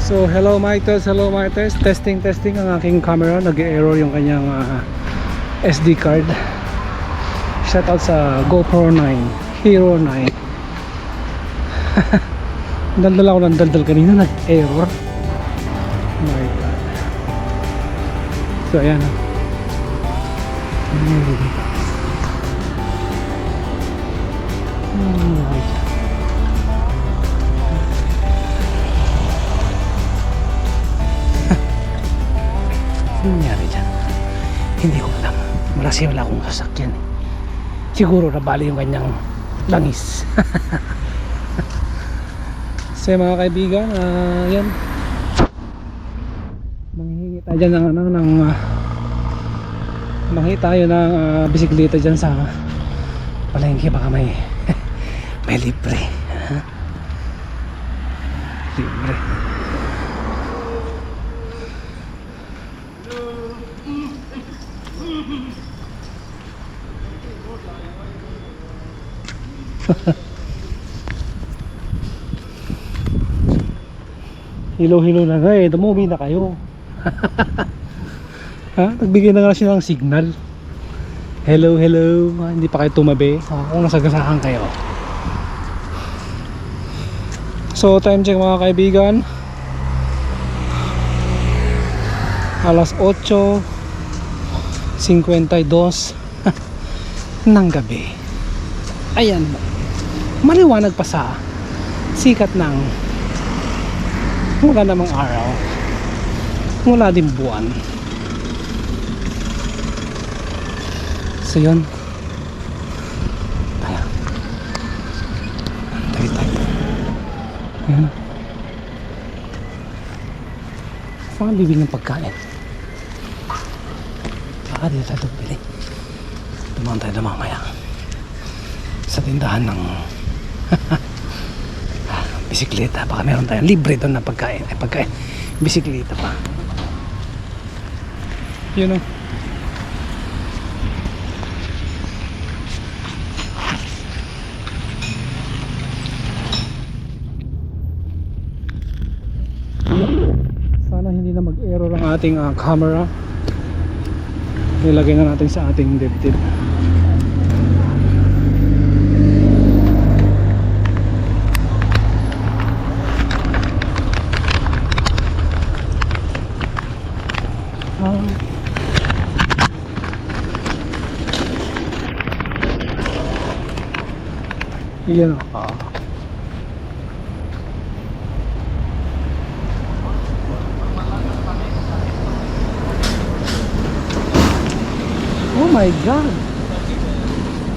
So hello mic test, testing ang aking camera. Nag-error yung kanyang SD card. Shout out sa GoPro 9 Hero 9. Daldal ako ng daldal kanina, nag-error. My God. So ayan. Ano nangyari dyan? Hindi ko alam. Wala akong sasakyan. Siguro nabali yung kanyang langis. So mga kaibigan, yan. Manghihingi tayo dyan manghihingi tayo ng bisikleta dyan sa palengke. Baka may libre. Libre. Hilo-hilo na nga eh, tumubi na kayo. Ha? Nagbigay na nga siya ng signal. Hello, hello. Hindi pa kayo tumabi. Kung nasagasahan kayo. So time check mga kaibigan, alas 8:52 ng gabi. Ayan, maliwanag pa sa sikat ng wala namang araw, wala din buwan. So yun, tayo ayan. Saan bibili ng pagkain? Baka dito tayo bili. Tumaan tayo na mamaya sa tindahan ng bisikleta. Baka meron tayong libre doon na pagkain. Bisikleta pa. Yun o. Sana hindi na mag-error ang ating camera. Nilagay na natin sa ating dibdib. Yan o. Oh my God,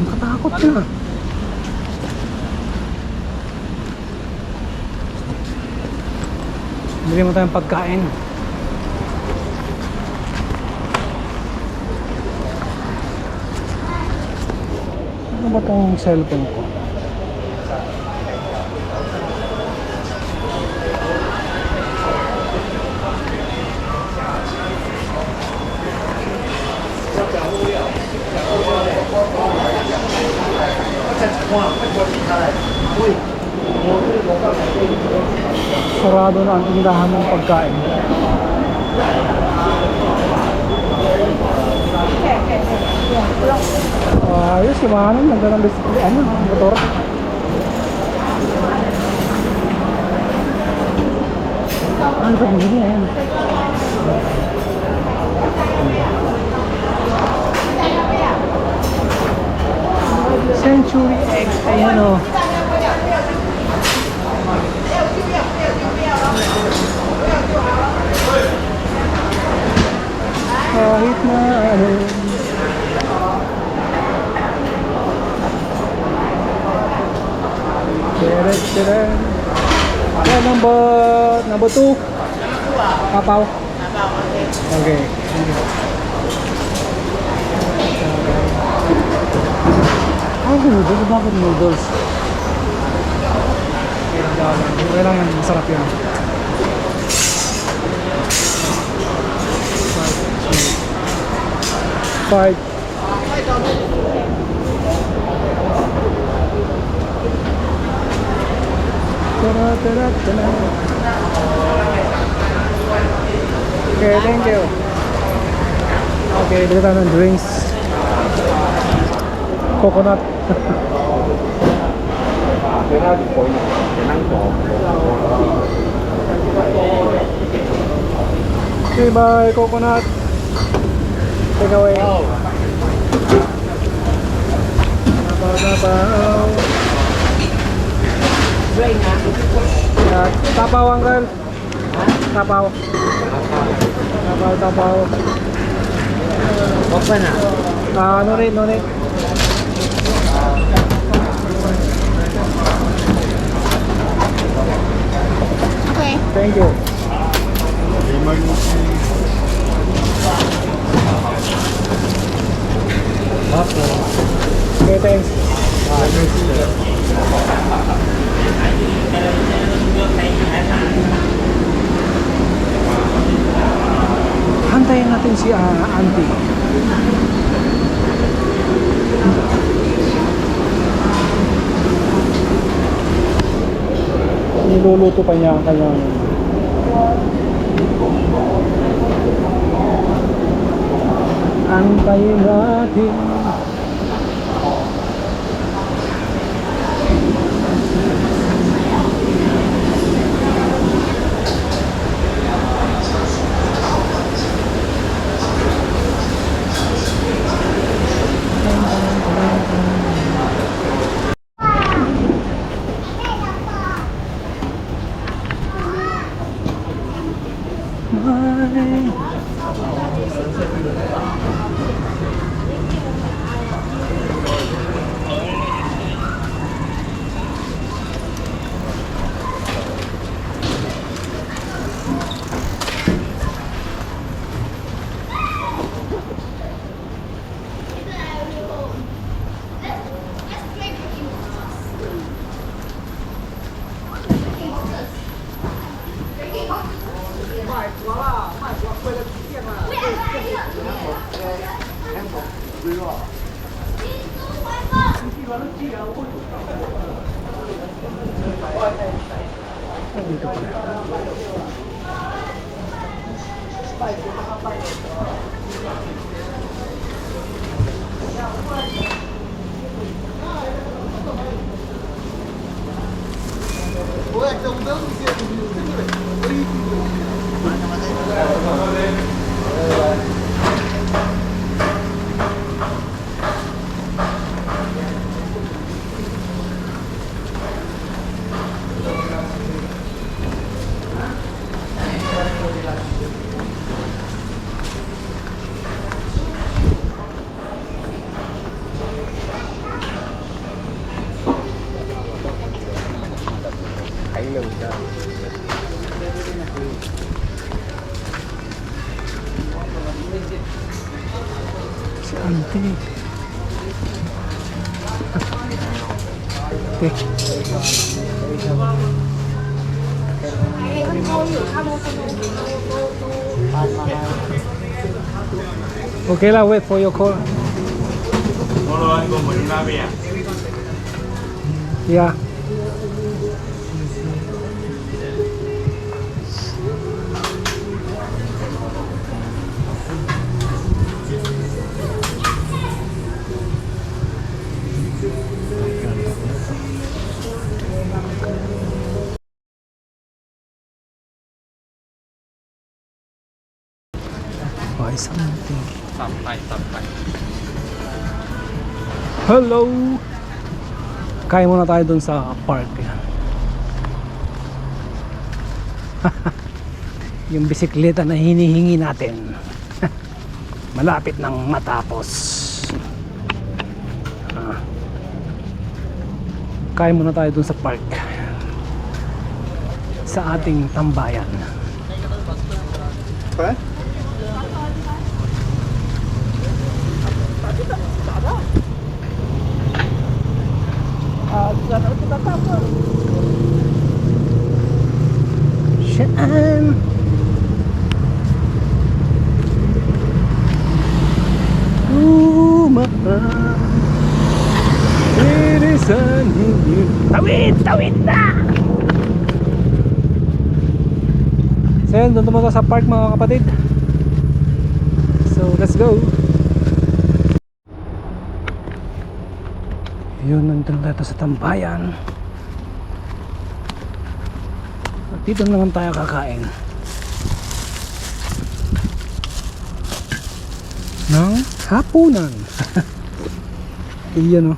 nakatakot na. Bili mo tayong pagkain. Ano ba tong cellphone ko? Sarado na ang tindahan ng pagkain. Ayos, kumahanan. Nanda ng bisikleta. Motor. Ano ito? Hindi na yan. Century X. Ayan o. Kahit na ano. Teret. Yeah, number 2. Kapaw. Okay. Noodles? Bakit noodles? Okay lang yan, masarap yan. 5. Tara. Okay, thank you. Okay, dito tayo ng drinks. Coconut. Okay, bye. Coconut. Take away. Tapaw. Tapaw, uncle. Tapaw. Tapaw. Open na. No need, no need. Okay. Thank you. Okay, thanks. Hantayin natin si auntie. Niluluto pa niya ang kanyang antayin natin. Dito pala. Si auntie. Okay. Okay lah, wait for your call. Yeah. Buy something. Sampai. Hello! Kain muna tayo dun sa park. Yung bisikleta na hinihingi natin. Malapit nang matapos. Kain muna tayo dun sa park. Sa ating tambayan. Apa? Saan? Irisan hindi. Tawid na! So yun, doon tumunta sa park mga kapatid. So let's go. Yun, nandun tayo sa tambayan. At dito naman tayo kakain ng hapunan. Iyan o.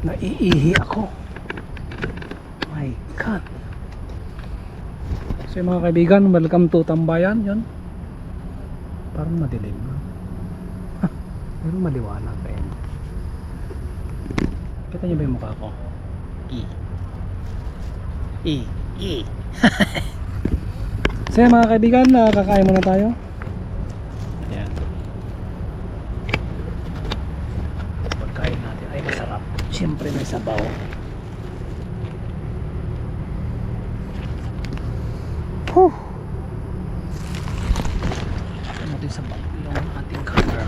Naiihi ako. My God. So mga kaibigan, welcome to Tambayan. Yun, parang madilim. Pero maliwanag pa yun. Kita niyo ba yung mukha ko? So mga kaibigan, kakain muna tayo. Ayan. Pagkain natin ay masarap. Siyempre may sabaw. Whew. Ito natin sa bag yung ating camera.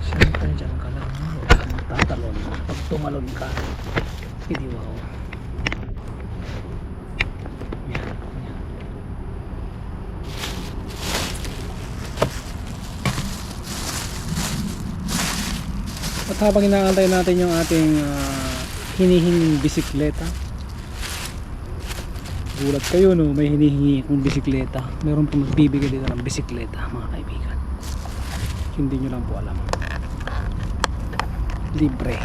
Siyempre dyan ka lang. Huwag ka magtatalon. Pag tumalon ka, hindi wow. Yan. At habang inaantay natin yung ating hinihinging bisikleta, gulat kayo no, may hinihingi akong bisikleta. Meron pong magbibigay dito ng bisikleta mga kaibigan. Hindi nyo lang po alam. Libre.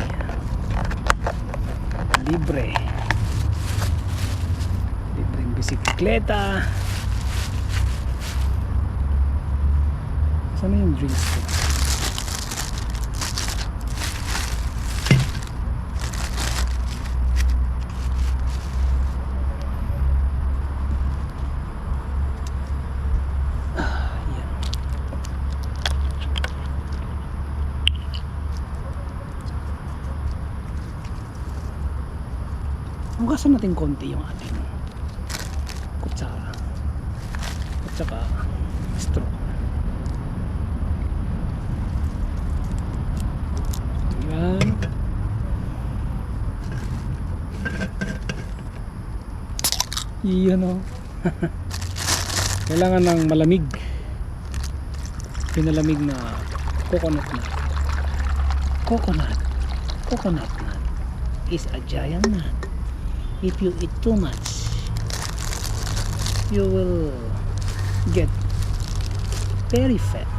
Libreng bisikleta. Saan na yung drinks ko? Hugasan natin konti yung ating kutsara at saka straw. Yan. Iyan o. Kailangan ng malamig, pinalamig na coconut nut. Coconut nut is a giant nut. If you eat too much, you will get very fat.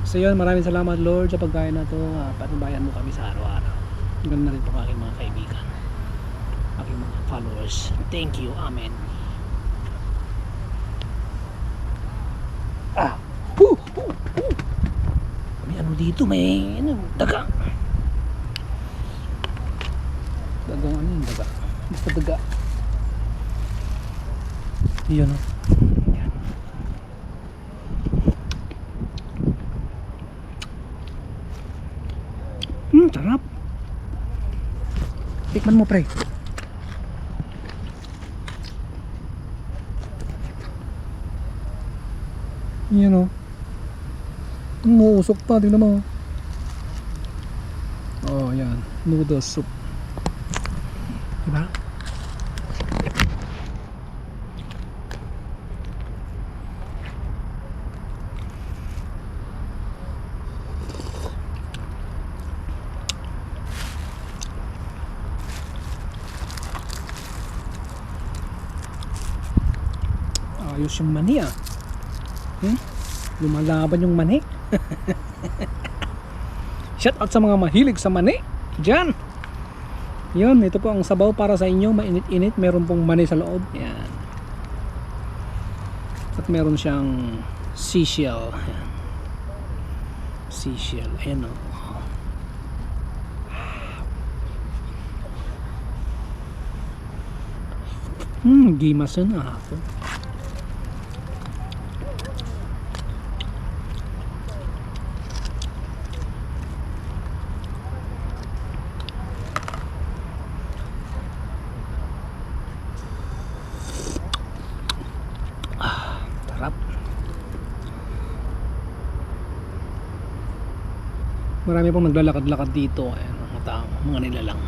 So yun, maraming salamat Lord sa pagkain na to. Patnubayan mo kami sa araw-araw. Ganun na rin po aking mga kaibigan, aking mga followers. Thank you, amen. May ano dito, may daga. Dagang ano yung daga? Basta daga. Iyan o. Sarap. Tikman mo pre. Iyan o. Umuusok pa, tingnan mo. Oh, yan. Noodle soup. Diba? Ayos yung mani ah. Lumalaban yung mani. Shout out sa mga mahilig sa mani dyan. Yun, ito po ang sabaw para sa inyo. Mainit-init, meron pong mani sa loob. Yan. At meron siyang seashell. Yan. Seashell, ayan o. Gimas yun ah. Marami pong naglalakad-lakad dito. Ayan, mga tao, mga nilalang.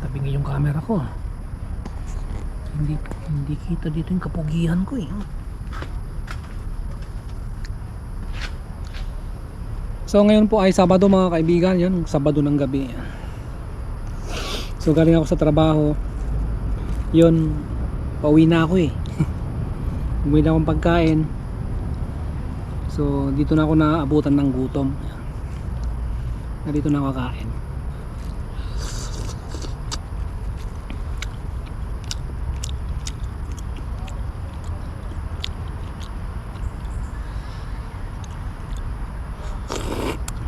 Tabingi yung camera ko. Hindi kita dito yung kapugihan ko eh. So ngayon po ay Sabado mga kaibigan, yun, Sabado ng gabi. So galing ako sa trabaho. Yun, pauwi na ako eh. Umuwi na akong pagkain. So dito na ako naabutan ng gutom. Dito na ako kakain.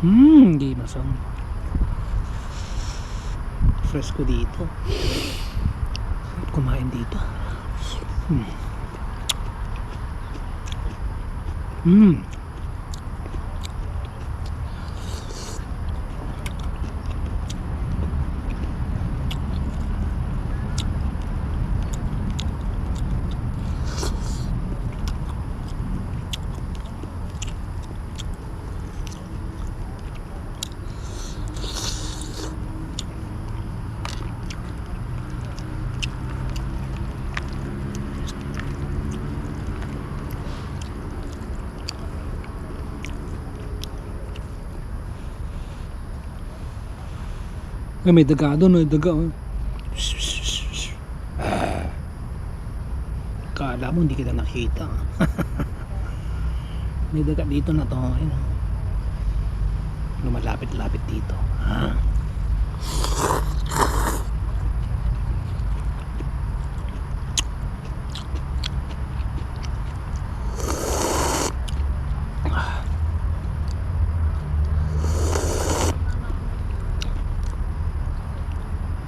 Hindi masang fresco dito. Kumain dito. Ay, may daga doon, may daga. Kala mo hindi kita nakita. May daga dito na to. Lumalapit-lapit dito.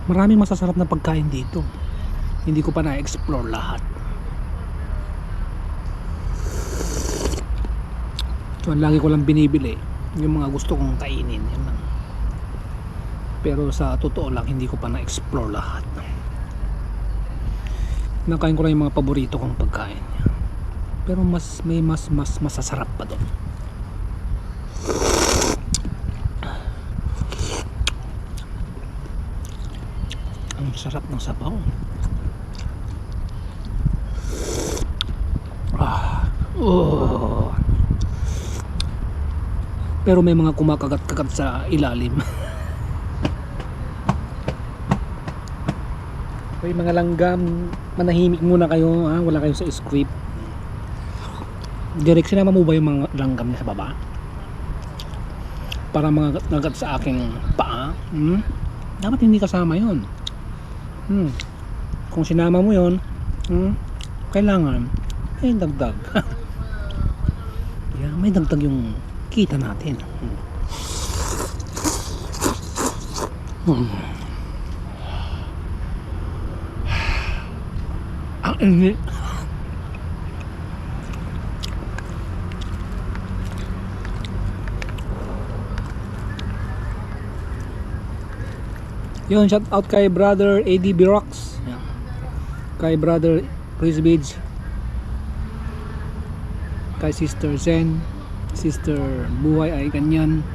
Maraming masasarap na pagkain dito. Hindi ko pa na-explore lahat. So, lagi ko lang binibili yung mga gusto kong kainin. Yan lang. Pero sa totoo lang, hindi ko pa na-explore lahat. Nakain ko lang yung mga paborito kong pagkain. Pero may mas masasarap pa doon. Ang sarap ng sabaw. Pero may mga kumakagat-kagat sa ilalim. Okay, mga langgam, manahimik muna kayo, ha? Wala kayo sa script. Direk, sinama mo ba yung mga langgam niya sa baba? Para mga nagat sa aking paa? Dapat hindi kasama yon. Kung sinama mo yon, kailangan may dagdag. Yeah, may dagdag yung kita natin. Ang init. Yun, shout out kay brother ADB Rocks. Yeah. Kay brother Chris Beach. Kay sister Zen. Sister, buhay ay ganyan.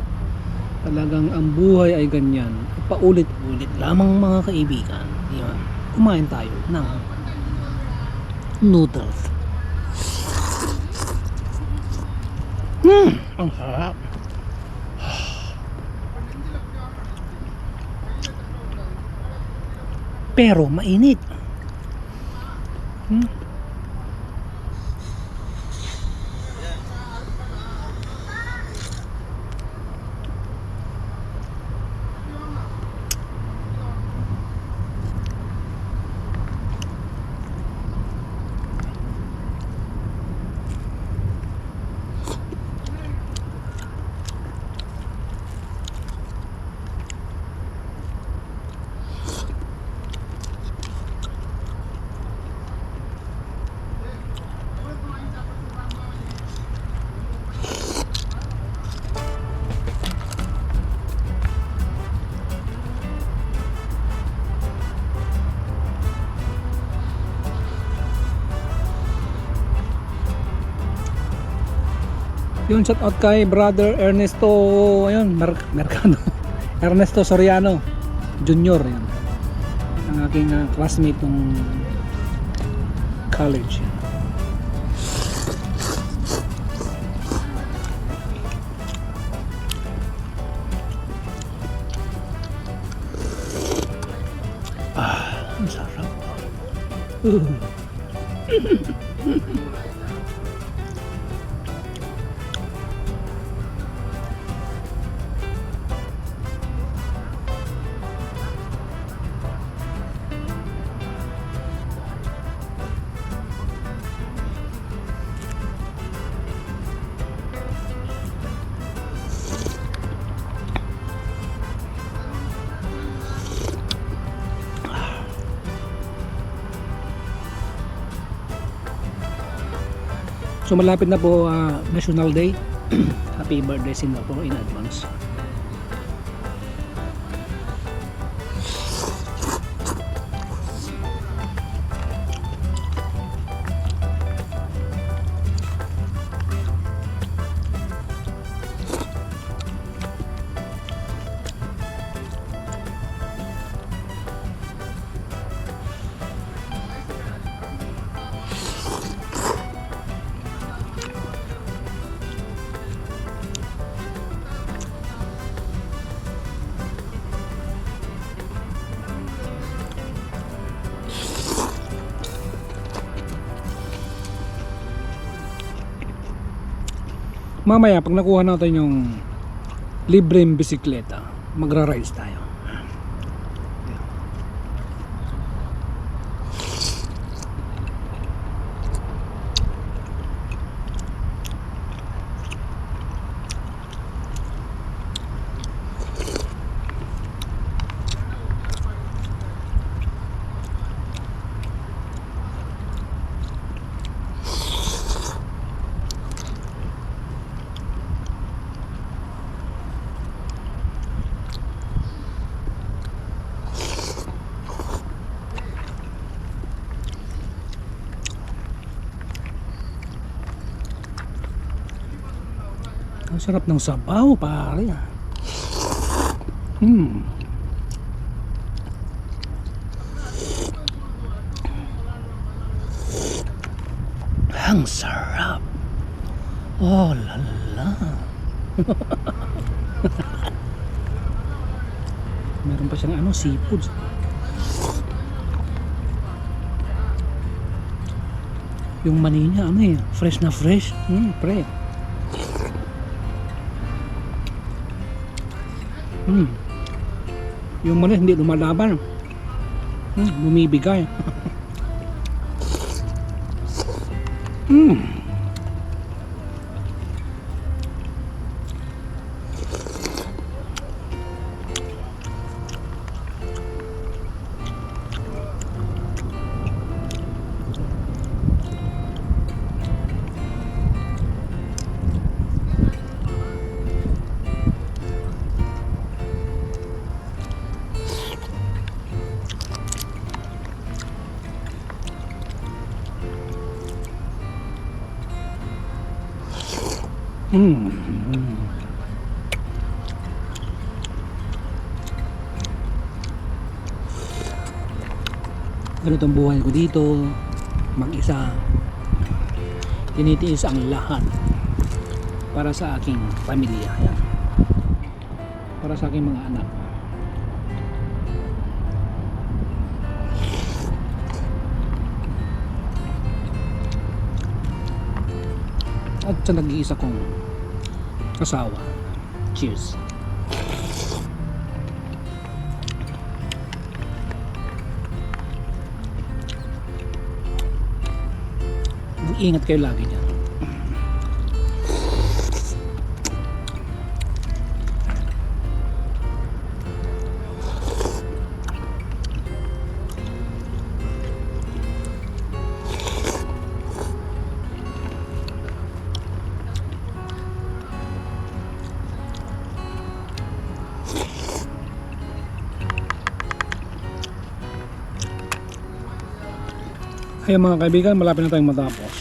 Talagang ang buhay ay ganyan. Paulit-ulit lamang mga kaibigan. Yun. Kumain tayo ng noodles. Ang sarap. Pero mainit. Yun, shout out kay brother Ernesto, ayun, Mercado. Ernesto Soriano Junior, yan. Ang aking classmate nung college. Ang sarap. So malapit na po National Day. Happy birthday Singapore in advance. Mamaya pag nakuha natin yung libreng bisikleta, magra-rides tayo. Ang sarap ng sabaw, pare. Ang sarap. Oh lala. Meron pa siyang seafood. Yung mani niya fresh na fresh. Pre. Yung mani hindi lumalaban. Bumibigay. Ganito ang buhay ko dito, mag-isa. Tinitiis ang lahat para sa aking pamilya. Yan. Para sa aking mga anak. At sa nag-iisa kong asawa. Cheers. Mag-ingat kayo lagi dyan. Kaya mga kaibigan, malapit na tayong matapos.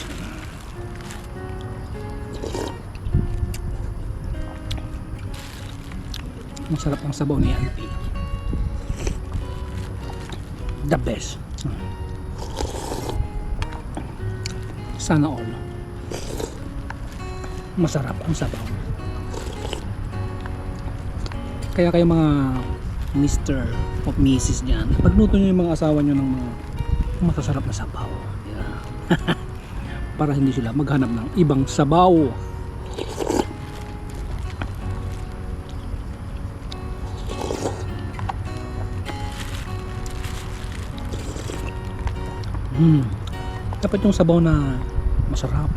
Ang sarap ng sabaw ni auntie. The best. Sana all. Masarap ang sabaw. Kaya kayo mga Mr. o Mrs. dyan, pagluto nyo yung mga asawa nyo ng mga masasarap na sabaw. Yeah. Para hindi sila maghanap ng ibang sabaw. Dapat yung sabaw na masarap.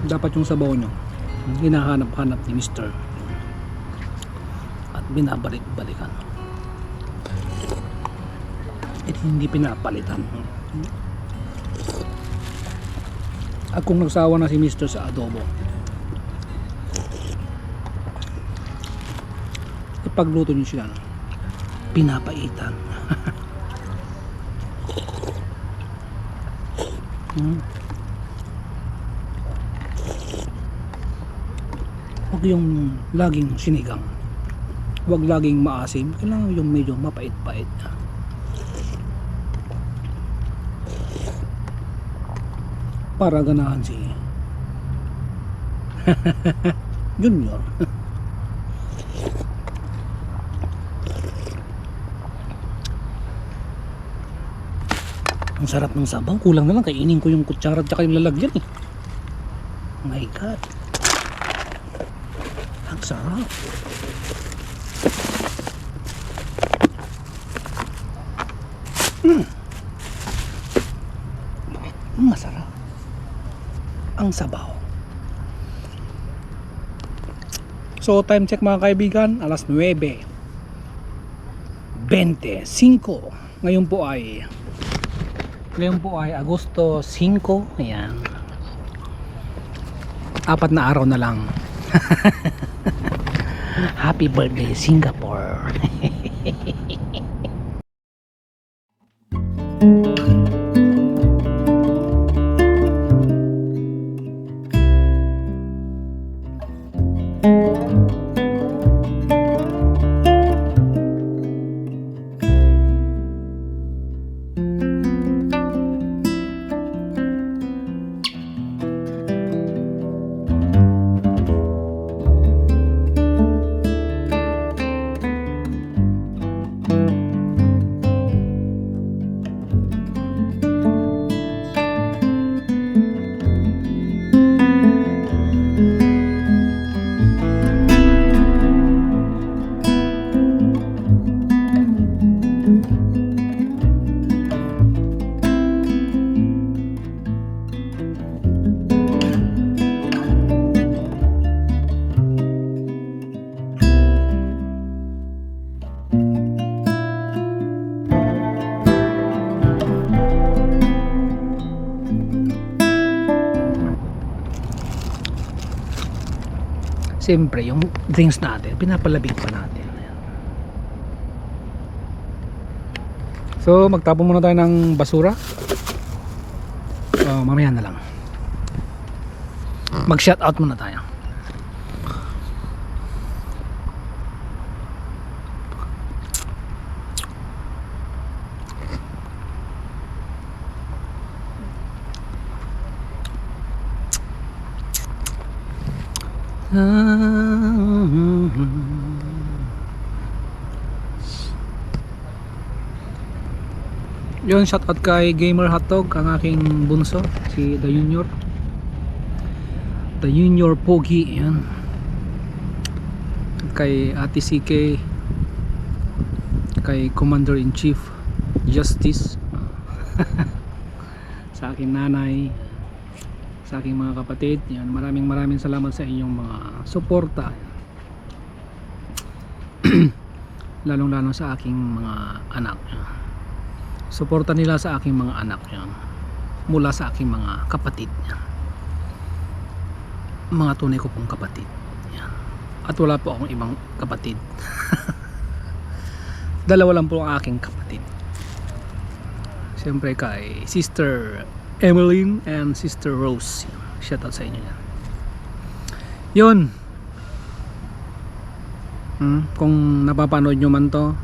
Dapat yung sabaw nyo hinahanap-hanap ni Mr. at binabalik-balikan at hindi pinapalitan. At kung nagsawa na si Mr. sa adobo, ipagluto nyo sila, pinapaitan. Huwag yung laging sinigang, huwag laging maasim, kailangan yung medyo mapait-pait. Para ganahan si Junior. Ang sarap ng sabaw, kulang na lang kainin ko yung kutsara at saka yung lalagyan eh. My God, ang sarap. Masarap ang sabaw. So time check mga kaibigan, alas 9:25. Ngayon po ay Agosto 5. Ayan, 4 na araw na lang. Happy birthday Singapore. Siyempre yung drinks natin pinapalabig pa natin. Ayan. So magtapon muna tayo ng basura. Mamaya na lang. Mag shout out muna tayo. Yun, shout out kay Gamer Hotdog, ang aking bunso, si The Junior Pogi. Yan. Kay Ate CK, kay Commander in Chief Justice, sa aking nanay, sa aking mga kapatid. Yan, maraming salamat sa inyong mga suporta. Lalong sa aking mga anak. Suporta nila sa aking mga anak yan, mula sa aking mga kapatid yan. Mga tunay ko pong kapatid yan. At wala po akong ibang kapatid. Dalawa lang po ang aking kapatid. Siyempre kay Sister Emeline and Sister Rose. Shout out sa inyo yan. Yun. Kung napapanood nyo man to.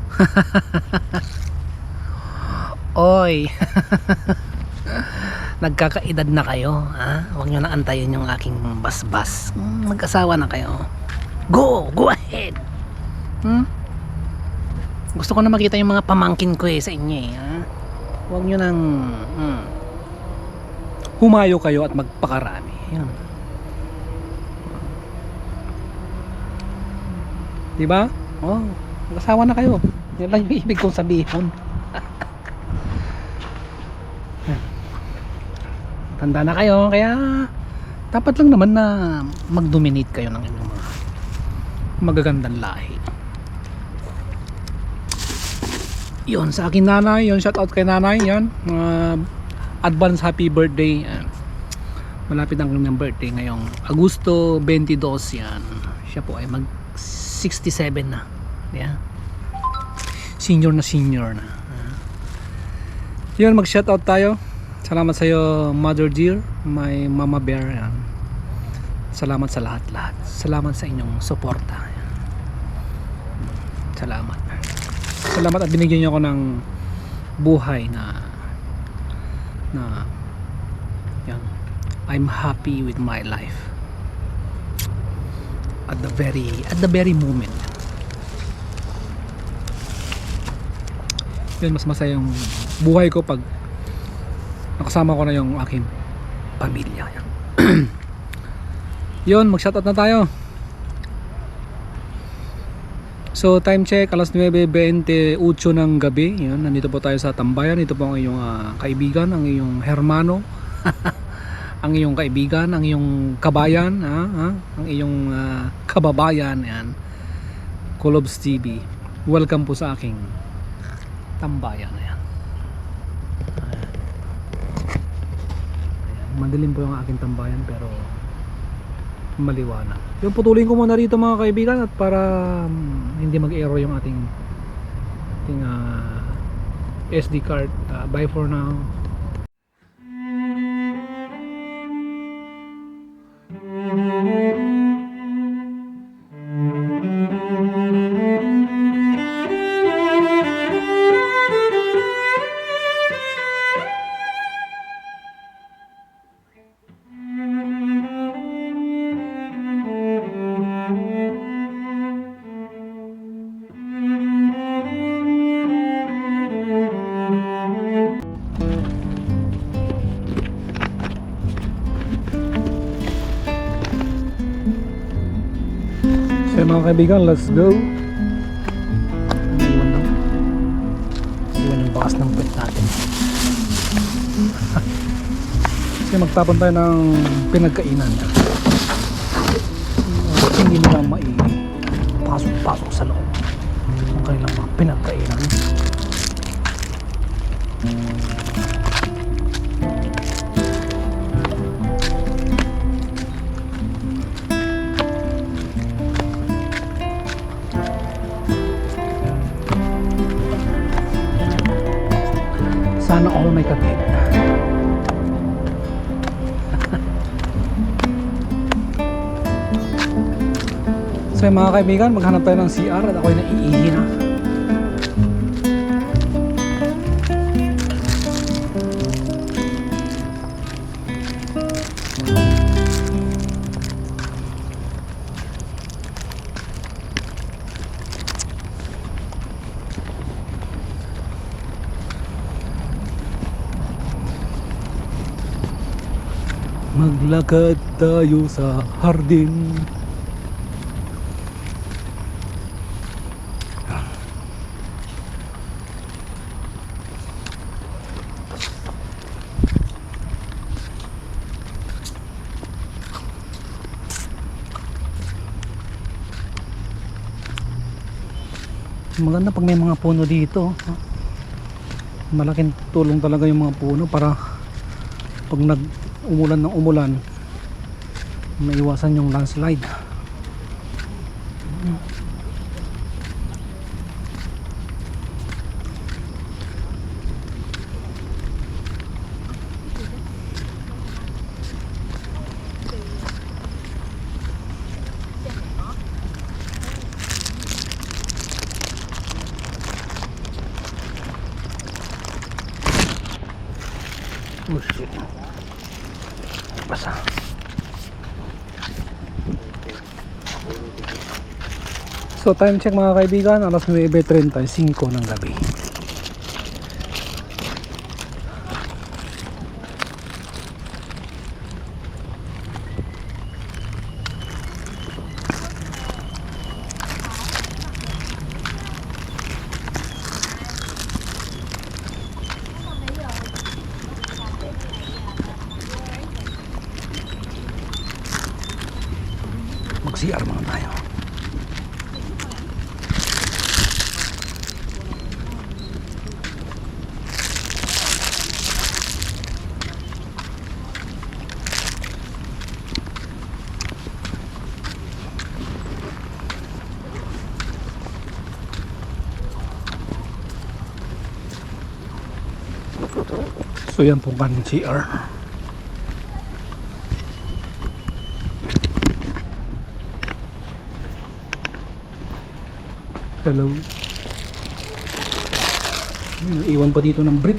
Oy. Nagkakaedad na kayo, ha? Huwag nyo na antayin yung aking basbas. Mag-asawa na kayo. Go ahead. Gusto ko na makita yung mga pamangkin ko sa inyo ha? Huwag nyo nang humayo kayo at magpakarami. Yan. Diba? Oh, mag-asawa na kayo. Yan lang yung ibig kong sabihin. Tanda na kayo, kaya dapat lang naman na mag-dominate kayo ng inyong mga magagandang lahi. Yun, sa akin nanay, yun, shout out kay nanay, yan. Advance happy birthday. Malapit ang kanyang birthday ngayong Agosto 22 yan. Siya po ay mag 67 na. Yeah. Senior na. Yun, mag shout out tayo. Salamat sa iyo, Mother Dear, my Mama Bear. Yan. Salamat sa lahat-lahat. Salamat sa inyong suporta. Salamat. Salamat at binigyan niyo ako ng buhay na yan. I'm happy with my life. At the very moment. Yun, mas masaya yung buhay ko pag nakasama ko na yung aking pamilya. Yun, mag-shoutout na tayo. So time check, alas 9:28 ng gabi. Yun, nandito po tayo sa tambayan. Ito po ang iyong kaibigan, ang iyong hermano. Ang iyong kaibigan, ang iyong kabayan, ang iyong kababayan. Yan. Kulobs TV. Welcome po sa aking tambayan. Yan. Madilim po yung aking tambayan pero maliwanag. Yung putulin ko muna rito mga kaibigan at para hindi mag-error yung ating SD card. Bye for now. So mga kaibigan, let's go. Iwan yung bakas ng pet natin. Kasi magtapon tayo ng pinagkainan. Hindi nila pasok sa loob ang kanilang mga pinagkainan. Sana all may katid. So mga kaibigan, maghanap tayo ng CR at ako'y naiihi na. Maglakad tayo sa hardin. Maganda pag may mga puno dito. Malaking tulong talaga yung mga puno para pag umulan ng umulan maiwasan yung landslide. Oh shit. Basa. So time check mga kaibigan, alas 9:35 ng gabi. Mag-CR muna tayo. So yan po kaning CR. Hello. Iwan pa dito ng brief.